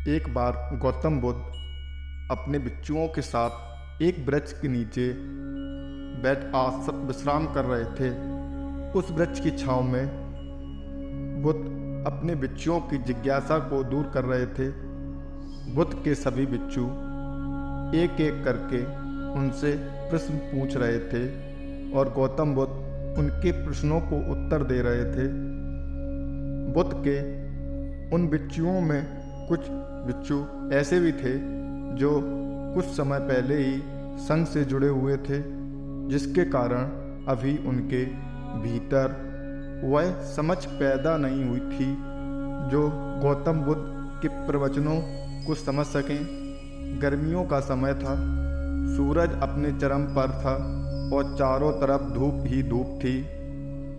एक बार गौतम बुद्ध अपने बिच्छुओं के साथ एक वृक्ष के नीचे बैठ विश्राम कर रहे थे। उस वृक्ष की छांव में बुद्ध अपने बिच्छुओं की जिज्ञासा को दूर कर रहे थे। बुद्ध के सभी बिच्छू एक एक करके उनसे प्रश्न पूछ रहे थे और गौतम बुद्ध उनके प्रश्नों को उत्तर दे रहे थे। बुद्ध के उन बिच्छुओं में कुछ बिच्छू ऐसे भी थे जो कुछ समय पहले ही संघ से जुड़े हुए थे, जिसके कारण अभी उनके भीतर वह समझ पैदा नहीं हुई थी जो गौतम बुद्ध के प्रवचनों को समझ सकें। गर्मियों का समय था, सूरज अपने चरम पर था और चारों तरफ धूप ही धूप थी,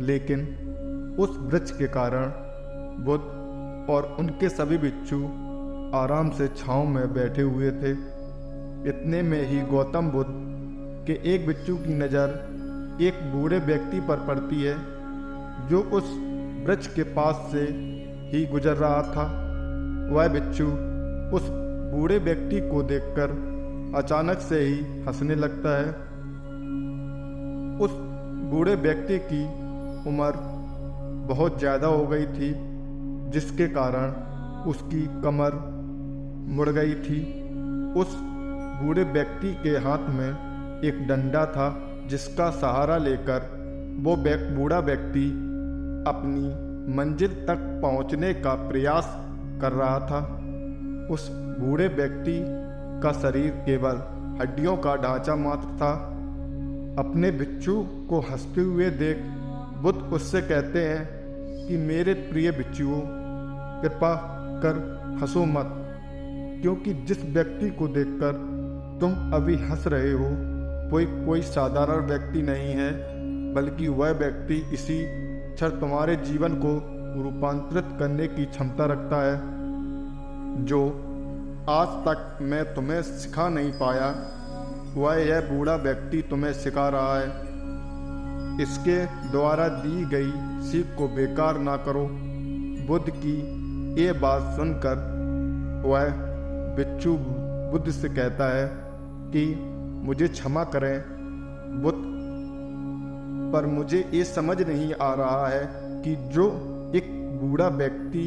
लेकिन उस वृक्ष के कारण बुद्ध और उनके सभी बिच्छू आराम से छांव में बैठे हुए थे। इतने में ही गौतम बुद्ध के एक बिच्छू की नज़र एक बूढ़े व्यक्ति पर पड़ती है जो उस वृक्ष के पास से ही गुजर रहा था। वह बिच्छू उस बूढ़े व्यक्ति को देखकर अचानक से ही हंसने लगता है। उस बूढ़े व्यक्ति की उम्र बहुत ज़्यादा हो गई थी, जिसके कारण उसकी कमर मुड़ गई थी। उस बूढ़े व्यक्ति के हाथ में एक डंडा था, जिसका सहारा लेकर वो बूढ़ा व्यक्ति अपनी मंजिल तक पहुंचने का प्रयास कर रहा था। उस बूढ़े व्यक्ति का शरीर केवल हड्डियों का ढांचा मात्र था। अपने बिच्छू को हंसते हुए देख बुद्ध उससे कहते हैं कि मेरे प्रिय बिच्छुओं, कृपा कर हंसो मत, क्योंकि जिस व्यक्ति को देखकर तुम अभी हंस रहे हो वो कोई साधारण व्यक्ति नहीं है, बल्कि वह व्यक्ति इसी क्षण तुम्हारे जीवन को रूपांतरित करने की क्षमता रखता है। जो आज तक मैं तुम्हें सिखा नहीं पाया, वह यह बूढ़ा व्यक्ति तुम्हें सिखा रहा है। इसके द्वारा दी गई सीख को बेकार ना करो। बुद्ध की ये बात सुनकर वह बिच्छू बुद्ध से कहता है कि मुझे क्षमा करें बुद्ध, पर मुझे ये समझ नहीं आ रहा है कि जो एक बूढ़ा व्यक्ति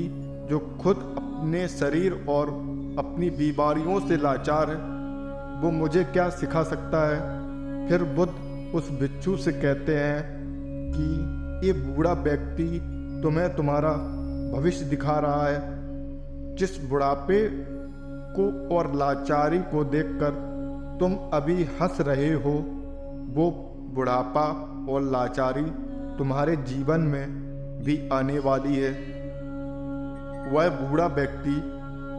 जो खुद अपने शरीर और अपनी बीमारियों से लाचार है, वो मुझे क्या सिखा सकता है। फिर बुद्ध उस बिच्छू से कहते हैं कि ये बूढ़ा व्यक्ति तुम्हें तुम्हारा भविष्य दिखा रहा है। जिस बुढ़ापे को और लाचारी को देखकर तुम अभी हंस रहे हो, वो बुढ़ापा और लाचारी तुम्हारे जीवन में भी आने वाली है। वह बूढ़ा व्यक्ति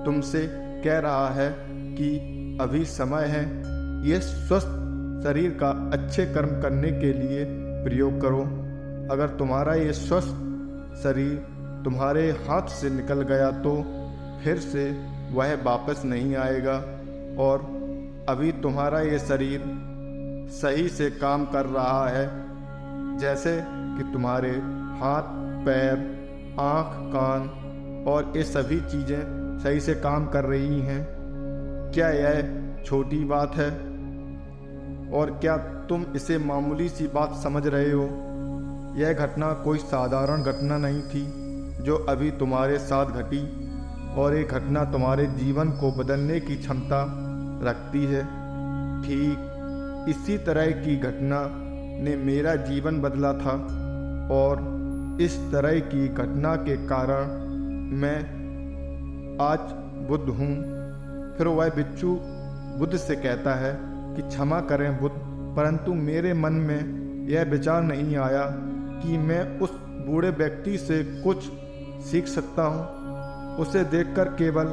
तुमसे कह रहा है कि अभी समय है, ये स्वस्थ शरीर का अच्छे कर्म करने के लिए प्रयोग करो। अगर तुम्हारा ये स्वस्थ शरीर तुम्हारे हाथ से निकल गया तो फिर से वह वापस नहीं आएगा, और अभी तुम्हारा ये शरीर सही से काम कर रहा है, जैसे कि तुम्हारे हाथ, पैर, आँख, कान और ये सभी चीज़ें सही से काम कर रही हैं। क्या यह छोटी बात है? और क्या तुम इसे मामूली सी बात समझ रहे हो? यह घटना कोई साधारण घटना नहीं थी जो अभी तुम्हारे साथ घटी, और ये घटना तुम्हारे जीवन को बदलने की क्षमता रखती है। ठीक इसी तरह की घटना ने मेरा जीवन बदला था, और इस तरह की घटना के कारण मैं आज बुद्ध हूँ। फिर वह बिच्छू बुद्ध से कहता है कि क्षमा करें बुद्ध, परंतु मेरे मन में यह विचार नहीं आया कि मैं उस बूढ़े व्यक्ति से कुछ सीख सकता हूँ। उसे देखकर केवल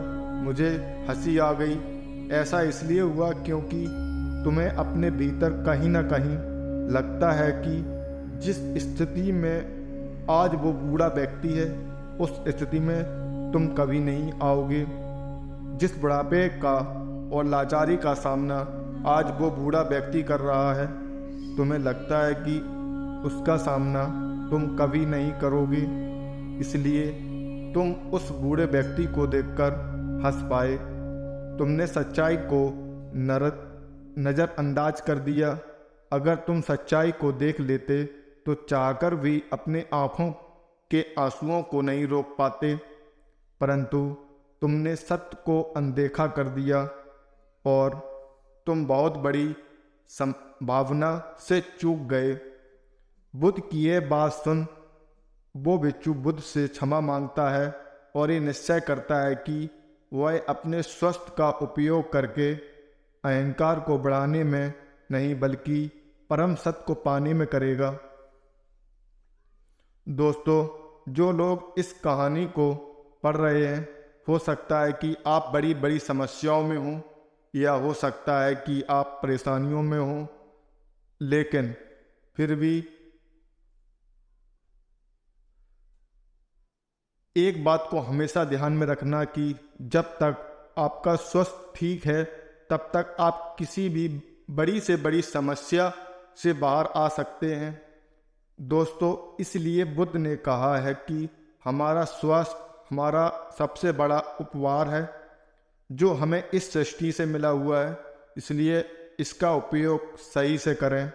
मुझे हंसी आ गई। ऐसा इसलिए हुआ क्योंकि तुम्हें अपने भीतर कहीं ना कहीं लगता है कि जिस स्थिति में आज वो बूढ़ा व्यक्ति है, उस स्थिति में तुम कभी नहीं आओगे। जिस बुढ़ापे का और लाचारी का सामना आज वो बूढ़ा व्यक्ति कर रहा है, तुम्हें लगता है कि उसका सामना तुम कभी नहीं करोगे। इसलिए तुम उस बूढ़े व्यक्ति को देखकर हंस पाए। तुमने सच्चाई को नज़रअंदाज कर दिया। अगर तुम सच्चाई को देख लेते तो चाहकर भी अपने आँखों के आंसुओं को नहीं रोक पाते, परंतु तुमने सत्य को अनदेखा कर दिया और तुम बहुत बड़ी संभावना से चूक गए। बुद्ध की यह बात सुन वो भिक्षु बुद्ध से क्षमा मांगता है और ये निश्चय करता है कि वह अपने स्वास्थ्य का उपयोग करके अहंकार को बढ़ाने में नहीं बल्कि परम सत्य को पाने में करेगा। दोस्तों, जो लोग इस कहानी को पढ़ रहे हैं, हो सकता है कि आप बड़ी बड़ी समस्याओं में हों या हो सकता है कि आप परेशानियों में हों, लेकिन फिर भी एक बात को हमेशा ध्यान में रखना कि जब तक आपका स्वास्थ्य ठीक है तब तक आप किसी भी बड़ी से बड़ी समस्या से बाहर आ सकते हैं। दोस्तों, इसलिए बुद्ध ने कहा है कि हमारा स्वास्थ्य हमारा सबसे बड़ा उपहार है जो हमें इस सृष्टि से मिला हुआ है, इसलिए इसका उपयोग सही से करें।